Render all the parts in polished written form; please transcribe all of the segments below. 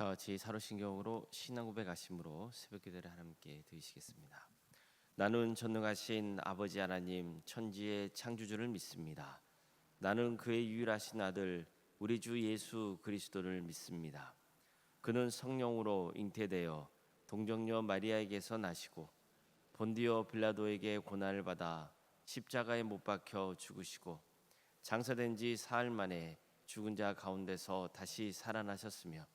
다 같이 사로신경으로 신앙 고백하심으로 새벽 기도를 하나님께 드리시겠습니다. 나는 전능하신 아버지 하나님 천지의 창조주를 믿습니다. 나는 그의 유일하신 아들 우리 주 예수 그리스도를 믿습니다. 그는 성령으로 잉태되어 동정녀 마리아에게서 나시고 본디오 빌라도에게 고난을 받아 십자가에 못 박혀 죽으시고 장사된 지 사흘 만에 죽은 자 가운데서 다시 살아나셨으며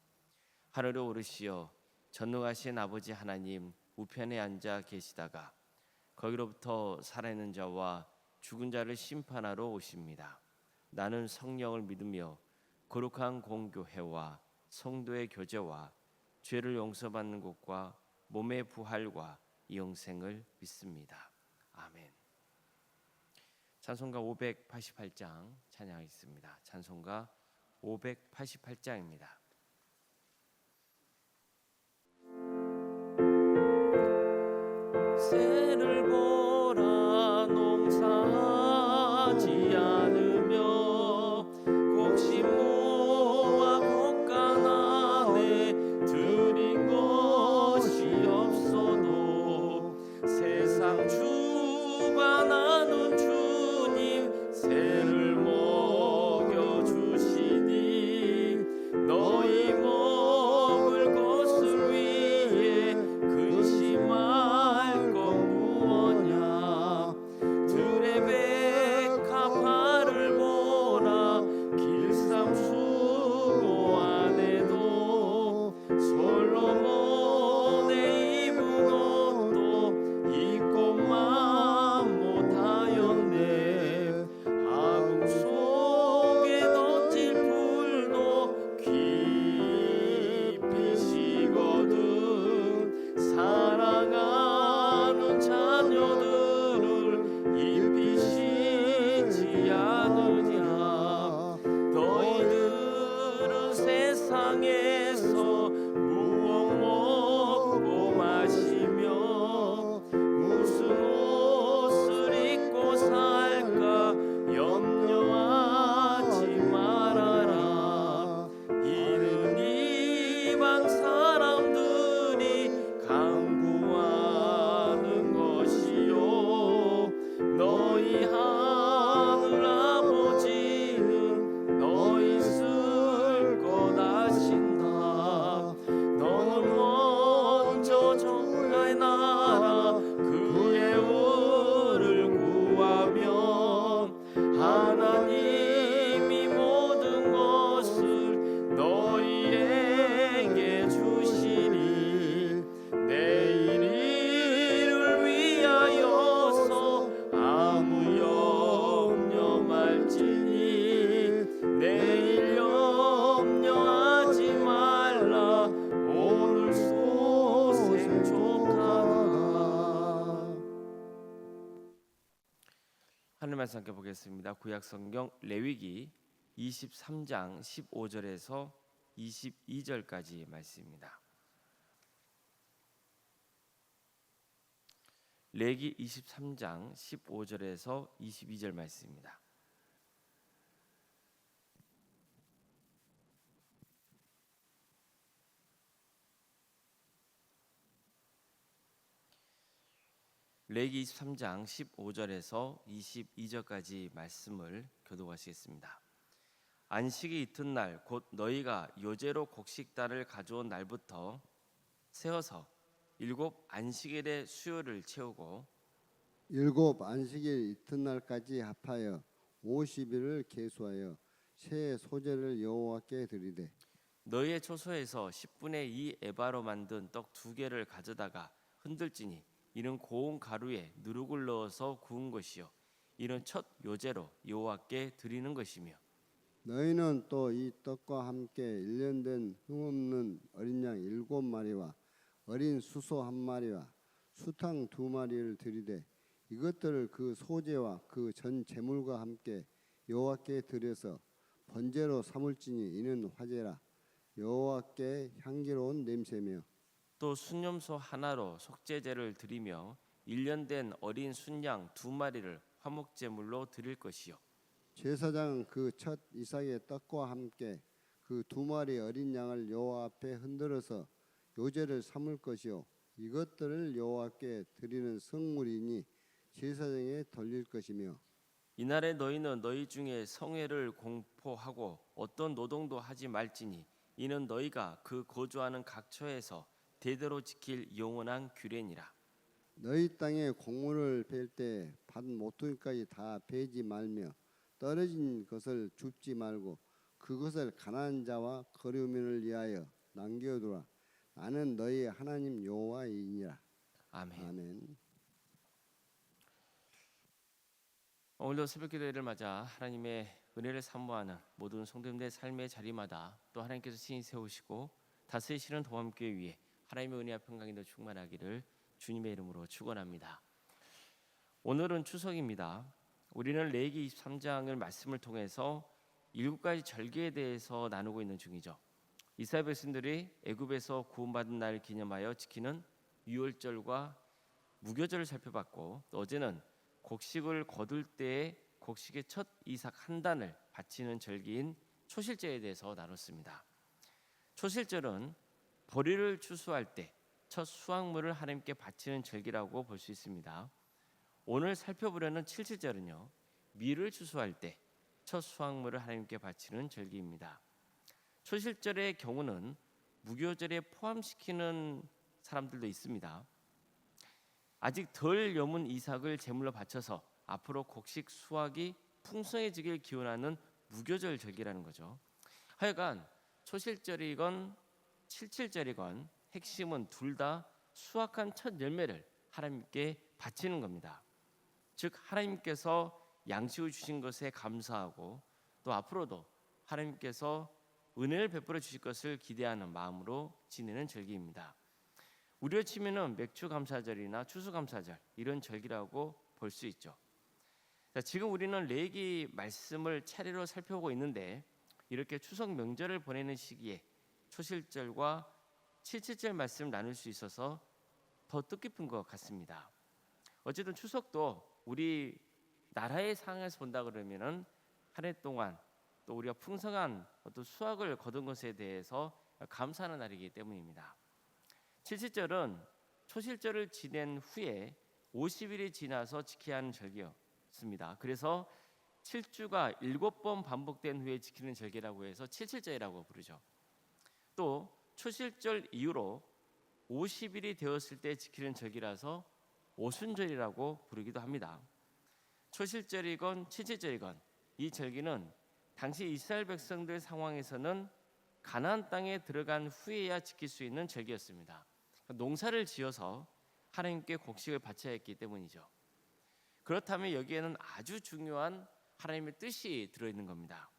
하늘에 오르시어 전능하신 아버지 하나님 우편에 앉아 계시다가 거기로부터 살아있는 자와 죽은 자를 심판하러 오십니다. 나는 성령을 믿으며 거룩한 공교회와 성도의 교제와 죄를 용서받는 것과 몸의 부활과 영생을 믿습니다. 아멘. 찬송가 588장 찬양하겠습니다. 찬송가 588장입니다. 새를 보라 농사지 않으며 곡식 모아 곡간 안에 들인 것이 없어도 세상 주관하는 주님 새를 먹여주시니 너희 먹을 것을 위해 근심할 것 무엇냐. 들의 백합화를 보라 길쌈수고 안에도 솔로몬의 입은 옷도 입고만 못하였네. 아궁 속에 던질 풀도 깊이 식거든 사랑하는 자녀들을 입히시지 않으냐. 너희들은 세상에서 무엇 먹고 마시며 무슨 옷을 입고 살까 염려하지 말아라. 이는 이방 사람들이 강구하는 것이요 너희 하늘 아버지는 너희 쓸 것 아신다. 너는 먼저 정의 나라 그의 의를 구하면 하나님이 모든 것을 너희에게 주시니. 내일 일을 위하여서 아무 염려 말지니 내일 염려하지 말라. 오늘 소생 좋다나. 하늘 말씀 함께 보겠습니다. 구약 성경 레위기 23장 15절에서 22절까지 말씀입니다. 레위기 23장 15절에서 22절 말씀입니다. 레위기 23장 15절에서 22절까지 말씀을 교독하시겠습니다. 안식이 이튿날 곧 너희가 요제로 곡식단을 가져온 날부터 세어서 7 안식일의 수요를 채우고 7 안식일 이튿날까지 합하여 50일을 계수하여 새 소제를 여호와께 드리되 너희의 초소에서 10분의 2 에바로 만든 떡 2개를 가져다가 흔들지니 이는 고운 가루에 누룩을 넣어서 구운 것이요 이는 첫 요제로 여호와께 드리는 것이며 너희는 또 이 떡과 함께 1년 된 흠없는 어린 양 7마리와 어린 수소 1마리와 수탕 2마리를 드리되 이것들을 그 소제와 그 전 제물과 함께 여호와께 드려서 번제로 삼을지니 이는 화제라 여호와께 향기로운 냄새며 또 순염소 하나로 속죄제를 드리며 1년 된 어린 순양 2마리를 화목제물로 드릴 것이요 제사장은 그 첫 이삭의 떡과 함께 그 2마리 어린 양을 여호와 앞에 흔들어서 요제를 삼을 것이요 이것들을 여호와께 드리는 성물이니 제사장에 돌릴 것이며 이날에 너희는 너희 중에 성회를 공포하고 어떤 노동도 하지 말지니 이는 너희가 그 거주하는 각 처에서 대대로 지킬 영원한 규례니라. 너희 땅에 곡물을 벨 때 밭 모퉁이까지 다 베지 말며 떨어진 것을 줍지 말고 그것을 가난한 자와 거류민을 위하여 남겨두라. 나는 너희 하나님 여호와이니라. 아멘. 아멘. 오늘도 새벽기도회를 맞아 하나님의 은혜를 사모하는 모든 성도님들의 삶의 자리마다 또 하나님께서 신이 세우시고 다스리시는 도함교회 위에 하나님의 은혜와 평강이 더 충만하기를 주님의 이름으로 축원합니다. 오늘은 추석입니다. 우리는 레위기 23장을 말씀을 통해서 7가지 절기에 대해서 나누고 있는 중이죠. 이스라엘 백성들이 애굽에서 구원받은 날 기념하여 지키는 유월절과 무교절을 살펴봤고 또 어제는 곡식을 거둘 때에 곡식의 첫 이삭 한 단을 바치는 절기인 초실절에 대해서 나눴습니다. 초실절은 보리를 추수할 때 첫 수확물을 하나님께 바치는 절기라고 볼 수 있습니다. 오늘 살펴보려는 칠칠절은요, 밀을 추수할 때 첫 수확물을 하나님께 바치는 절기입니다. 초실절의 경우는 무교절에 포함시키는 사람들도 있습니다. 아직 덜 여문 이삭을 제물로 바쳐서 앞으로 곡식 수확이 풍성해지길 기원하는 무교절 절기라는 거죠. 하여간 초실절이건 칠칠절이건 핵심은 둘 다 수확한 첫 열매를 하나님께 바치는 겁니다. 즉 하나님께서 양식을 주신 것에 감사하고 또 앞으로도 하나님께서 은혜를 베풀어 주실 것을 기대하는 마음으로 지내는 절기입니다. 우리로 치면은 맥주 감사절이나 추수 감사절 이런 절기라고 볼 수 있죠. 자, 지금 우리는 레위기 말씀을 차례로 살펴보고 있는데 이렇게 추석 명절을 보내는 시기에 초실절과 칠칠절 말씀을 나눌 수 있어서 더 뜻깊은 것 같습니다. 어쨌든 추석도 우리 나라의 상황에서 본다 그러면은 한 해 동안 또 우리가 풍성한 어떤 수확을 거둔 것에 대해서 감사하는 날이기 때문입니다. 칠칠절은 초실절을 지낸 후에 50일이 지나서 지켜야 하는 절기였습니다. 그래서 7주가 7번 반복된 후에 지키는 절기라고 해서 칠칠절이라고 부르죠. 또 초실절 이후로 50일이 되었을 때 지키는 절기라서 오순절이라고 부르기도 합니다. 초실절이건 칠칠절이건 이 절기는 당시 이스라엘 백성들 상황에서는 가나안 땅에 들어간 후에야 지킬 수 있는 절기였습니다. 농사를 지어서 하나님께 곡식을 바쳐야 했기 때문이죠. 그렇다면 여기에는 아주 중요한 하나님의 뜻이 들어있는 겁니다.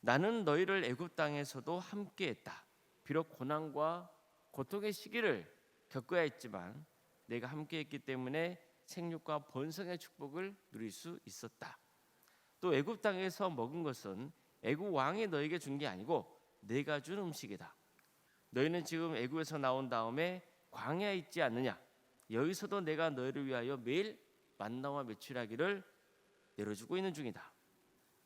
나는 너희를 애굽 땅에서도 함께했다. 비록 고난과 고통의 시기를 겪어야 했지만 내가 함께했기 때문에 생육과 번성의 축복을 누릴 수 있었다. 또 애굽 땅에서 먹은 것은 애굽 왕이 너에게 준 게 아니고 내가 준 음식이다. 너희는 지금 애굽에서 나온 다음에 광야에 있지 않느냐? 여기서도 내가 너희를 위하여 매일 만나와 메추라기를 내려주고 있는 중이다.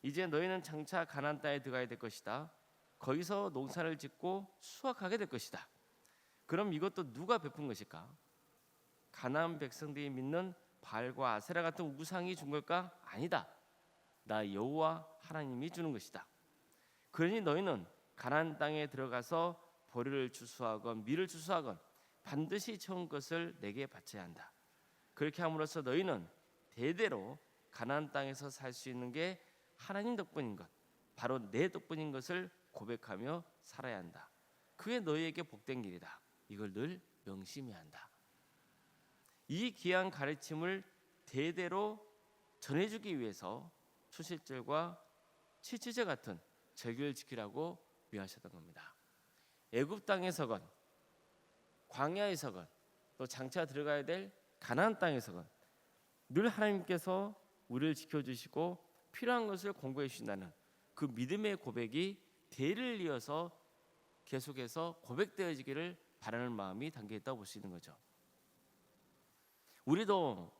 이제 너희는 장차 가나안 땅에 들어가야 될 것이다. 거기서 농사를 짓고 수확하게 될 것이다. 그럼 이것도 누가 베푼 것일까? 가나안 백성들이 믿는 바알과 아세라 같은 우상이 준 걸까? 아니다. 나 여호와 하나님이 주는 것이다. 그러니 너희는 가나안 땅에 들어가서 보리를 추수하건 밀을 추수하건 반드시 처음 것을 내게 바쳐야 한다. 그렇게 함으로써 너희는 대대로 가나안 땅에서 살 수 있는 게 하나님 덕분인 것, 바로 내 덕분인 것을 고백하며 살아야 한다. 그게 너희에게 복된 길이다. 이걸 늘 명심해야 한다. 이 귀한 가르침을 대대로 전해주기 위해서 초실절과 칠칠절 같은 절기를 지키라고 위하셨던 겁니다. 애굽 땅에서건 광야에서건 또 장차 들어가야 될 가나안 땅에서건 늘 하나님께서 우리를 지켜주시고 필요한 것을 공급해 주신다는 그 믿음의 고백이 대를 이어서 계속해서 고백되어지기를 바라는 마음이 담겨 있다고 볼 수 있는 거죠. 우리도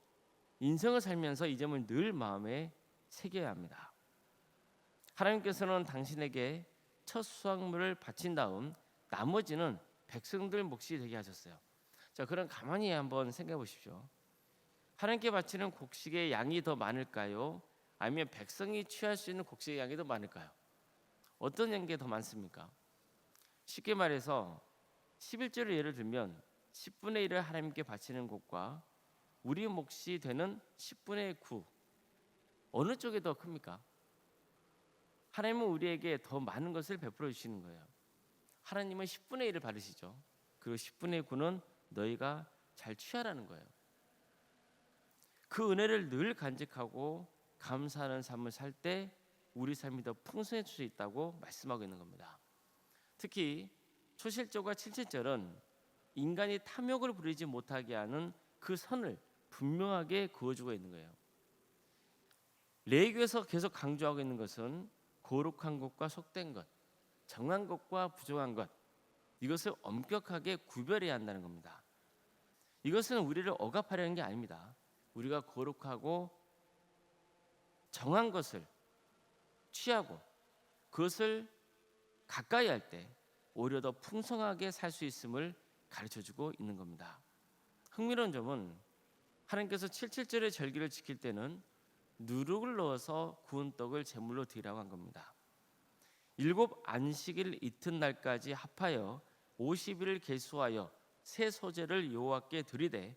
인생을 살면서 이 점을 늘 마음에 새겨야 합니다. 하나님께서는 당신에게 첫 수확물을 바친 다음 나머지는 백성들 몫이 되게 하셨어요. 자, 그럼 가만히 한번 생각해 보십시오. 하나님께 바치는 곡식의 양이 더 많을까요? 아니면 백성이 취할 수 있는 곡식의 양이 더 많을까요? 어떤 게 더 많습니까? 쉽게 말해서 11절을 예를 들면 10분의 1을 하나님께 바치는 것과 우리 몫이 되는 10분의 9 어느 쪽이 더 큽니까? 하나님은 우리에게 더 많은 것을 베풀어 주시는 거예요. 하나님은 10분의 1을 받으시죠. 그리고 10분의 9는 너희가 잘 취하라는 거예요. 그 은혜를 늘 간직하고 감사하는 삶을 살 때 우리 삶이 더 풍성해질 수 있다고 말씀하고 있는 겁니다. 특히 초실절과 칠칠절은 인간이 탐욕을 부리지 못하게 하는 그 선을 분명하게 그어주고 있는 거예요. 레위기에서 계속 강조하고 있는 것은 거룩한 것과 속된 것, 정한 것과 부정한 것, 이것을 엄격하게 구별해야 한다는 겁니다. 이것은 우리를 억압하려는 게 아닙니다. 우리가 거룩하고 정한 것을 취하고 그것을 가까이 할 때 오히려 더 풍성하게 살 수 있음을 가르쳐주고 있는 겁니다. 흥미로운 점은 하나님께서 77절의 절기를 지킬 때는 누룩을 넣어서 구운 떡을 제물로 드리라고 한 겁니다. 7 안식일 이튿날까지 합하여 50일을 계수하여 새 소재를 여호와께 드리되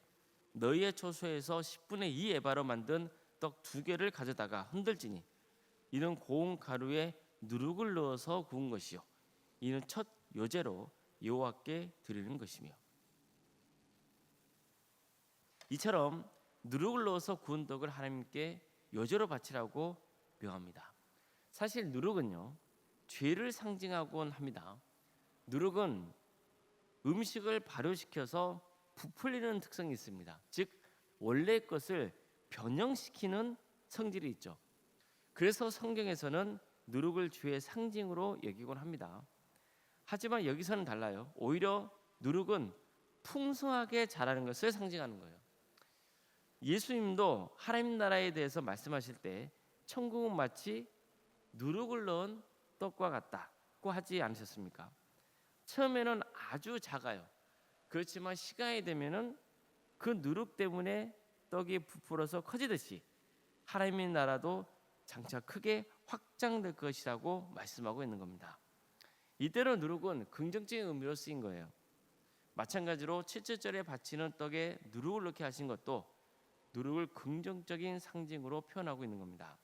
너희의 초소에서 10분의 2 에바로 만든 떡 2개를 가져다가 흔들지니 이는 고운 가루에 누룩을 넣어서 구운 것이요 이는 첫 요제로 여호와께 드리는 것이며 이처럼 누룩을 넣어서 구운 떡을 하나님께 요제로 바치라고 명합니다. 사실 누룩은요 죄를 상징하곤 합니다. 누룩은 음식을 발효시켜서 부풀리는 특성이 있습니다. 즉 원래 것을 변형시키는 성질이 있죠. 그래서 성경에서는 누룩을 주의 상징으로 여기곤 합니다. 하지만 여기서는 달라요. 오히려 누룩은 풍성하게 자라는 것을 상징하는 거예요. 예수님도 하나님 나라에 대해서 말씀하실 때 천국은 마치 누룩을 넣은 떡과 같다고 하지 않으셨습니까? 처음에는 아주 작아요. 그렇지만 시간이 되면은 그 누룩 때문에 떡이 부풀어서 커지듯이 하나님의 나라도 장차 크게 확장될 것이라고 말씀하고 있는 겁니다. 이때로 누룩은 긍정적인 의미로 쓰인 거예요. 마찬가지로 7절에 바치는 떡에 누룩을 넣게 하신 것도 누룩을 긍정적인 상징으로 표현하고 있는 겁니다.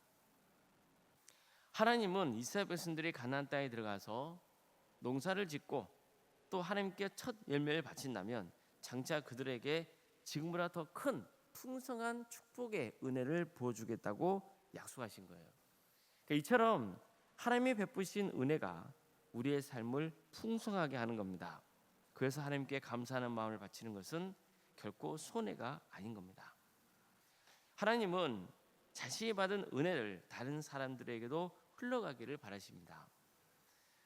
하나님은 이스라엘 백성들이 가나안 땅에 들어가서 농사를 짓고 또 하나님께 첫 열매를 바친다면 장차 그들에게 지금보다 더 큰 풍성한 축복의 은혜를 부어주겠다고 약속하신 거예요. 그러니까 이처럼 하나님이 베푸신 은혜가 우리의 삶을 풍성하게 하는 겁니다. 그래서 하나님께 감사하는 마음을 바치는 것은 결코 손해가 아닌 겁니다. 하나님은 자신이 받은 은혜를 다른 사람들에게도 흘러가기를 바라십니다.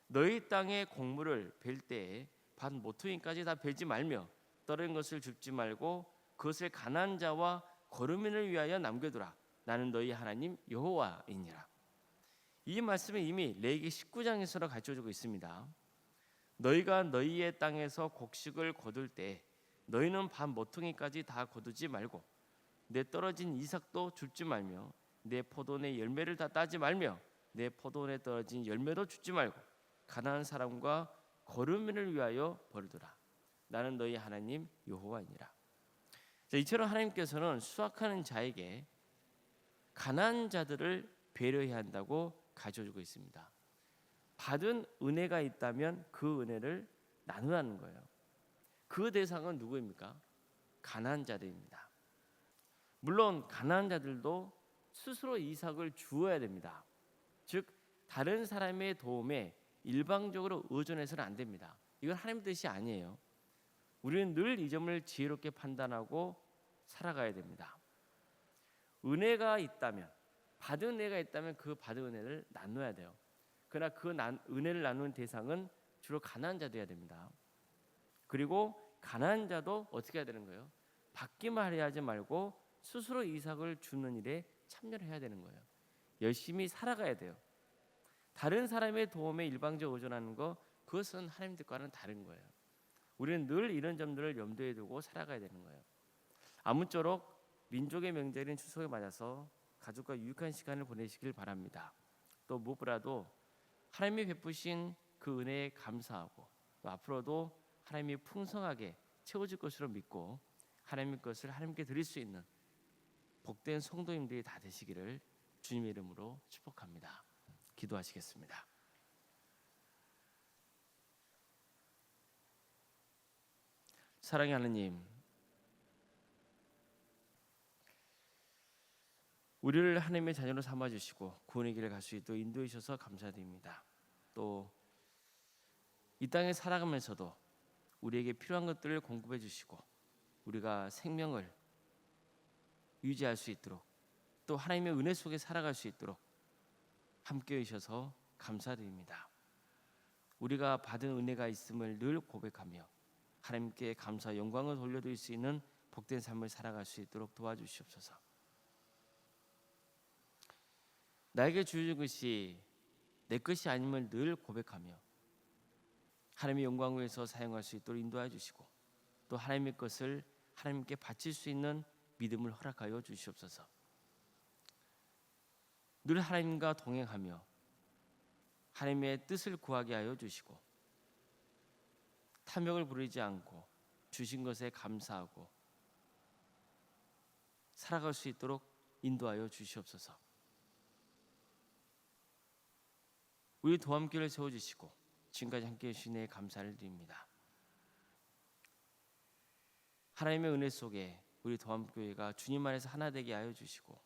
너희 땅의 곡물을 벨 때에 밭 모퉁이까지 다 베지 말며 떨어진 것을 줍지 말고 그것을 가난한 자와 거르민을 위하여 남겨두라. 나는 너희 하나님 여호와이니라. 이 말씀은 이미 레위기 19장에서 가르쳐주고 있습니다. 너희가 너희의 땅에서 곡식을 거둘 때 너희는 밭 모퉁이까지 다 거두지 말고 내 떨어진 이삭도 줍지 말며 내 포도원의 열매를 다 따지 말며 내 포도원에 떨어진 열매도 줍지 말고 가난한 사람과 거르민을 위하여 버리더라. 나는 너희 하나님 여호와이니라. 이처럼 하나님께서는 수확하는 자에게 가난한 자들을 배려해야 한다고 가르쳐주고 있습니다. 받은 은혜가 있다면 그 은혜를 나누라는 거예요. 그 대상은 누구입니까? 가난한 자들입니다. 물론 가난한 자들도 스스로 이삭을 주어야 됩니다. 즉 다른 사람의 도움에 일방적으로 의존해서는 안 됩니다. 이건 하나님 뜻이 아니에요. 우리는 늘 이 점을 지혜롭게 판단하고 살아가야 됩니다. 은혜가 있다면, 받은 은혜가 있다면 그 받은 은혜를 나눠야 돼요. 그러나 그 은혜를 나누는 대상은 주로 가난한 자들이어야 됩니다. 그리고 가난한 자도 어떻게 해야 되는 거예요? 받기만 하려 하지 말고 스스로 이삭을 주는 일에 참여를 해야 되는 거예요. 열심히 살아가야 돼요. 다른 사람의 도움에 일방적으로 의존하는 거, 그것은 하나님 뜻과는 다른 거예요. 우리는 늘 이런 점들을 염두에 두고 살아가야 되는 거예요. 아무쪼록 민족의 명절인 추석에 맞아서 가족과 유익한 시간을 보내시길 바랍니다. 또 무엇보다도 하나님이 베푸신 그 은혜에 감사하고, 또 앞으로도 하나님이 풍성하게 채워줄 것으로 믿고 하나님의 것을 하나님께 드릴 수 있는 복된 성도님들이 다 되시기를 주님의 이름으로 축복합니다. 기도하시겠습니다. 사랑의 하나님, 우리를 하나님의 자녀로 삼아주시고 구원의 길을 갈 수 있도록 인도해 주셔서 감사드립니다. 또 이 땅에 살아가면서도 우리에게 필요한 것들을 공급해 주시고 우리가 생명을 유지할 수 있도록, 또 하나님의 은혜 속에 살아갈 수 있도록 함께해 주셔서 감사드립니다. 우리가 받은 은혜가 있음을 늘 고백하며 하나님께 감사 영광을 돌려드릴 수 있는 복된 삶을 살아갈 수 있도록 도와주시옵소서. 나에게 주어진 것이 내 것이 아님을 늘 고백하며 하나님의 영광을 위해서 사용할 수 있도록 인도해 주시고, 또 하나님의 것을 하나님께 바칠 수 있는 믿음을 허락하여 주시옵소서. 늘 하나님과 동행하며 하나님의 뜻을 구하게 하여 주시고, 탐욕을 부리지 않고 주신 것에 감사하고 살아갈 수 있도록 인도하여 주시옵소서. 우리 도함교를 세워주시고 지금까지 함께해 주신 데 감사를 드립니다. 하나님의 은혜 속에 우리 도함교회가 주님 안에서 하나 되게 하여 주시고,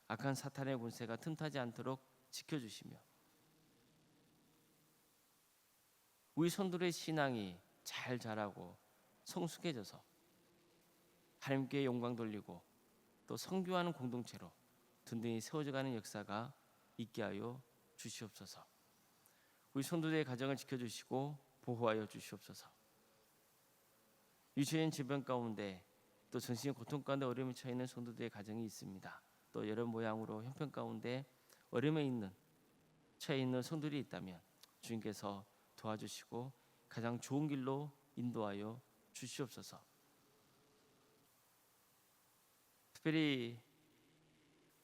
악한 사탄의 권세가 틈타지 않도록 지켜주시며, 우리 성도들의 신앙이 잘 자라고 성숙해져서 하나님께 영광 돌리고 또 선교하는 공동체로 든든히 세워져가는 역사가 있게 하여 주시옵소서. 우리 성도들의 가정을 지켜주시고 보호하여 주시옵소서. 유치원 질병 가운데 또 정신의 고통 가운데 어려움에 처해 있는 성도들의 가정이 있습니다. 또 여러 모양으로 형편 가운데 어려움에 처해 있는 성도들이 있다면 주님께서 도와주시고 가장 좋은 길로 인도하여 주시옵소서. 특별히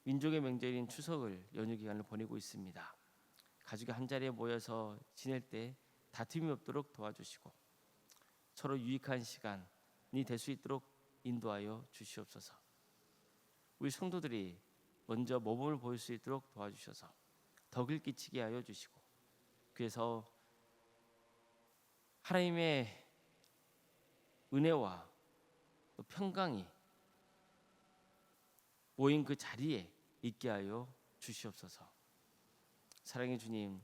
민족의 명절인 추석을 연휴 기간을 보내고 있습니다. 가족이 한자리에 모여서 지낼 때 다툼이 없도록 도와주시고 서로 유익한 시간이 될 수 있도록 인도하여 주시옵소서. 우리 성도들이 먼저 모범을 보일 수 있도록 도와주셔서 덕을 끼치게 하여 주시고, 그래서 하나님의 은혜와 평강이 모인 그 자리에 있게 하여 주시옵소서. 사랑의 주님,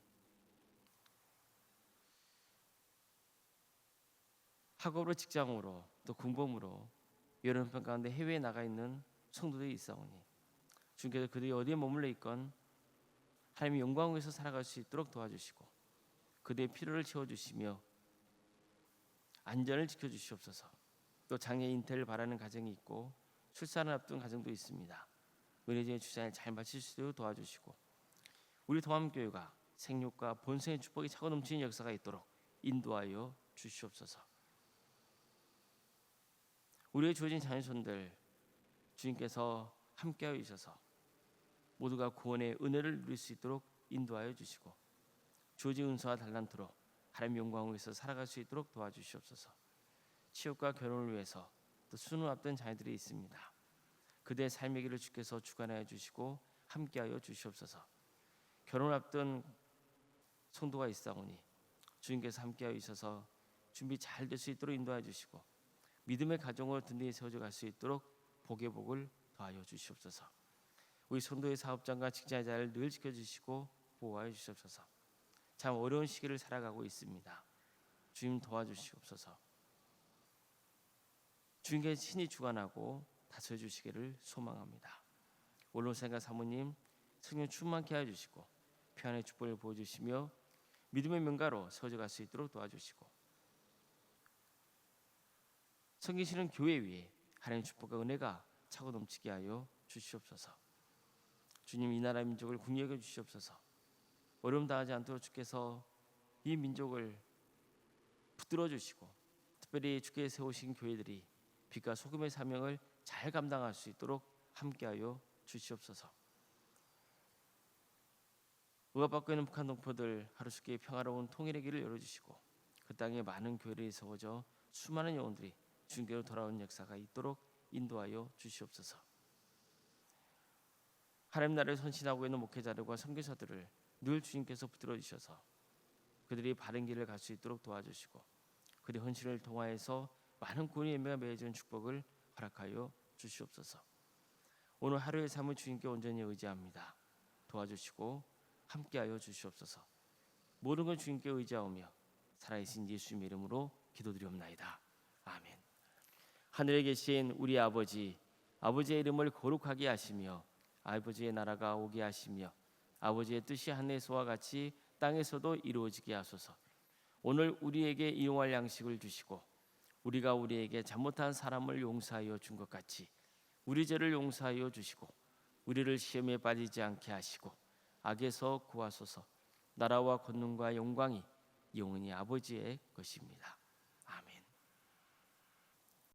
학업으로 직장으로 또 군복무로 여러 형편 가운데 해외에 나가 있는 성도들이 있사오니 주님께서 그들이 어디에 머물러 있건 하나님의 영광을 위해서 살아갈 수 있도록 도와주시고 그들의 필요를 채워주시며 안전을 지켜주시옵소서. 또 장애 인태를 바라는 가정이 있고 출산을 앞둔 가정도 있습니다. 은혜의 출산을 잘 마칠 수 있도록 도와주시고 우리 동암교회가 생육과 본성의 축복이 차고 넘치는 역사가 있도록 인도하여 주시옵소서. 우리의 주어진 자녀손들 주님께서 함께하여 주셔서 모두가 구원의 은혜를 누릴 수 있도록 인도하여 주시고 주어진 은사와 달란트로 하나님의 영광을 위해서 살아갈 수 있도록 도와주시옵소서. 취업과 결혼을 위해서 또 수능 앞둔 자녀들이 있습니다. 그들의 삶의 길을 주께서 주관하여 주시고 함께하여 주시옵소서. 결혼을 앞둔 성도가 있사오니 주님께서 함께하여 주셔서 준비 잘 될 수 있도록 인도하여 주시고 믿음의 가정으로 든든히 세워져 갈 수 있도록 복의 복을 더하여 주시옵소서. 우리 성도의 사업장과 직장의 자를 늘 지켜주시고 보호하여 주시옵소서. 참 어려운 시기를 살아가고 있습니다. 주님 도와주시옵소서. 주님께 친히 주관하고 다스려 주시기를 소망합니다. 원로생과 사모님 성령 충만케 하여 주시고 평안의 축복을 보여주시며 믿음의 명가로 세워져 갈 수 있도록 도와주시고 섬기시는 교회 위에 하나님의 축복과 은혜가 차고 넘치게 하여 주시옵소서. 주님 이 나라 민족을 궁히 여겨 주시옵소서. 어려움 당하지 않도록 주께서 이 민족을 붙들어 주시고, 특별히 주께 세우신 교회들이 빛과 소금의 사명을 잘 감당할 수 있도록 함께하여 주시옵소서. 억압받고 있는 북한 동포들 하루속히 평화로운 통일의 길을 열어주시고, 그 땅에 많은 교회들이 세워져 수많은 영혼들이 주님께로 돌아오는 역사가 있도록 인도하여 주시옵소서. 하나님 나라를 선신하고 있는 목회자들과 선교사들을 늘 주님께서 붙들어 주셔서 그들이 바른 길을 갈 수 있도록 도와주시고, 그들의 헌신을 통하여서 많은 구원의 열매가 맺어지는 축복을 허락하여 주시옵소서. 오늘 하루의 삶을 주님께 온전히 의지합니다. 도와주시고 함께하여 주시옵소서. 모든 건 주님께 의지하오며 살아계신 예수님의 이름으로 기도드리옵나이다. 아멘. 하늘에 계신 우리 아버지, 아버지의 이름을 거룩하게 하시며 아버지의 나라가 오게 하시며 아버지의 뜻이 하늘에서와 같이 땅에서도 이루어지게 하소서. 오늘 우리에게 일용할 양식을 주시고 우리가 우리에게 잘못한 사람을 용서하여 준 것 같이 우리 죄를 용서하여 주시고 우리를 시험에 빠지지 않게 하시고 악에서 구하소서. 나라와 권능과 영광이 영원히 아버지의 것입니다.